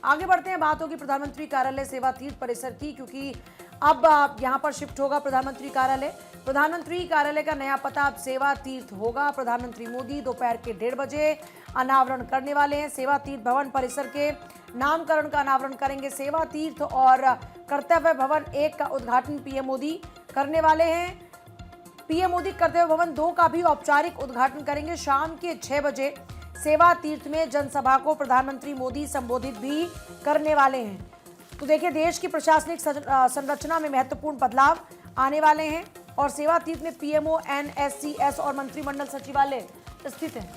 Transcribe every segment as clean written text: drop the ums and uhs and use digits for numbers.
आगे बढ़ते हैं, बात होगी प्रधानमंत्री कार्यालय सेवा तीर्थ परिसर की, क्योंकि अब यहां पर शिफ्ट होगा प्रधानमंत्री कार्यालय। प्रधानमंत्री कार्यालय का नया पता अब सेवा तीर्थ होगा। प्रधानमंत्री मोदी दोपहर के 1:30 बजे अनावरण करने वाले हैं। सेवा तीर्थ भवन परिसर के नामकरण का अनावरण करेंगे सेवा तीर्थ, और कर्तव्य भवन 1 का उद्घाटन पीएम मोदी करने वाले हैं। पीएम मोदी कर्तव्य भवन 2 का भी औपचारिक उद्घाटन करेंगे। शाम के 6 बजे सेवा तीर्थ में जनसभा को प्रधानमंत्री मोदी संबोधित भी करने वाले हैं। तो देखिए, देश की प्रशासनिक संरचना में महत्वपूर्ण बदलाव आने वाले हैं और सेवा तीर्थ में पीएमओ, एनएससीएस और मंत्रिमंडल सचिवालय स्थित है।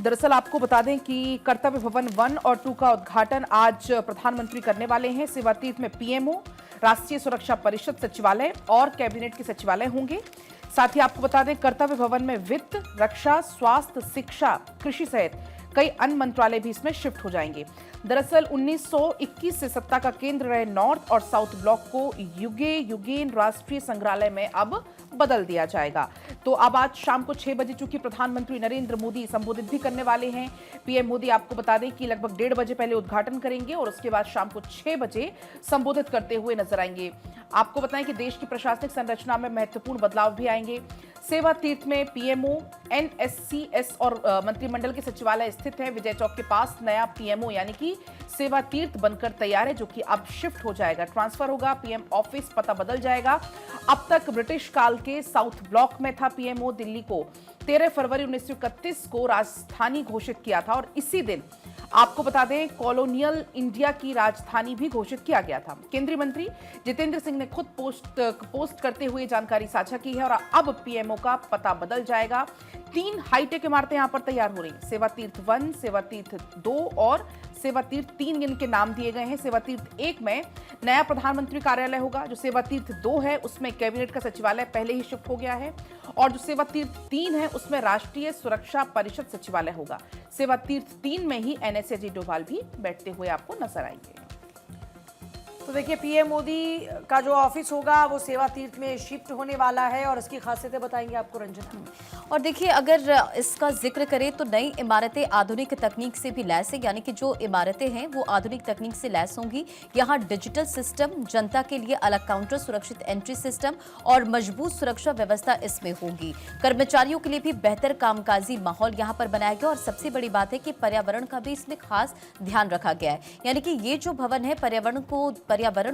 दरअसल आपको बता दें कि कर्तव्य भवन 1 और 2 का उद्घाटन आज प्रधानमंत्री करने वाले हैं। सेवा तीर्थ में पीएमओ, राष्ट्रीय सुरक्षा परिषद सचिवालय और कैबिनेट के सचिवालय होंगे। साथ ही आपको बता दें, कर्तव्य भवन में वित्त, रक्षा, स्वास्थ्य, शिक्षा, कृषि सहित कई अन्य मंत्रालय भी इसमें शिफ्ट हो जाएंगे। दरअसल 1921 से सत्ता का केंद्र रहे नॉर्थ और साउथ ब्लॉक को युगेन राष्ट्रीय संग्रहालय में अब बदल दिया जाएगा। तो अब आज शाम को 6 बजे चूंकि प्रधानमंत्री नरेंद्र मोदी संबोधित भी करने वाले हैं। पीएम मोदी आपको बता दें कि लगभग 1:30 बजे पहले उद्घाटन करेंगे और उसके बाद शाम को 6 बजे संबोधित करते हुए नजर आएंगे। आपको बताएं कि देश की प्रशासनिक संरचना में महत्वपूर्ण बदलाव भी आएंगे। सेवा तीर्थ में पीएमओ, एनएससीएस और मंत्रिमंडल के सचिवालय स्थित है। विजय चौक के पास नया पीएमओ यानी कि सेवा तीर्थ बनकर तैयार है, जो कि अब शिफ्ट हो जाएगा, ट्रांसफर होगा। पीएम ऑफिस पता बदल जाएगा। अब तक ब्रिटिश काल के साउथ ब्लॉक में था पीएमओ। दिल्ली को 13 फरवरी 1931 को राजधानी घोषित किया था और इसी दिन आपको बता दें कॉलोनियल इंडिया की राजधानी भी घोषित किया गया था। केंद्रीय मंत्री जितेंद्र सिंह ने खुद पोस्ट करते हुए जानकारी साझा की है और अब पीएमओ का पता बदल जाएगा। 3 हाईटेक इमारतें यहां पर तैयार हो रही हैं। सेवा तीर्थ 1, सेवा तीर्थ 2 और सेवा तीर्थ 3 इनके नाम दिए गए हैं। सेवा तीर्थ 1 में नया प्रधानमंत्री कार्यालय होगा। जो सेवा तीर्थ 2 है उसमें कैबिनेट का सचिवालय पहले ही शिफ्ट हो गया है और जो सेवा तीर्थ 3 है उसमें राष्ट्रीय सुरक्षा परिषद सचिवालय होगा। सेवा तीर्थ 3 में ही एनएसए अजीत डोभाल भी बैठते हुए आपको नजर आएंगे। तो देखिए, पीएम मोदी का जो ऑफिस होगा वो सेवा तीर्थ में शिफ्ट होने वाला है और इसकी खासियतें बताएंगे आपको रंजना। और देखिए, अगर इसका जिक्र करें तो नई इमारतें आधुनिक तकनीक से भी लैस है, यानी कि जो इमारतें हैं वो आधुनिक तकनीक से लैस होंगी। यहाँ डिजिटल सिस्टम, जनता के लिए अलग काउंटर, सुरक्षित एंट्री सिस्टम और मजबूत सुरक्षा व्यवस्था इसमें होगी। कर्मचारियों के लिए भी बेहतर कामकाजी माहौल यहाँ पर बनाया गया और सबसे बड़ी बात है कि पर्यावरण का भी इसमें खास ध्यान रखा गया है। यानी कि ये जो भवन है पर्यावरण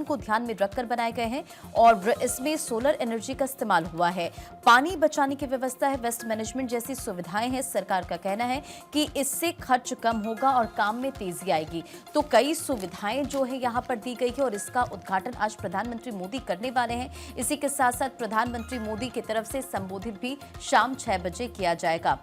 को ध्यान में रखकर बनाए गए हैं और इसमें सोलर एनर्जी का इस्तेमाल हुआ है। पानी बचाने की व्यवस्था है, वेस्ट मैनेजमेंट जैसी सुविधाएं हैं। सरकार का कहना है कि इससे खर्च कम होगा और काम में तेजी आएगी। तो कई सुविधाएं जो है यहाँ पर दी गई है और इसका उद्घाटन आज प्रधानमंत्री मोदी करने वाले हैं। इसी के साथ साथ प्रधानमंत्री मोदी की तरफ से संबोधित भी शाम 6 बजे किया जाएगा।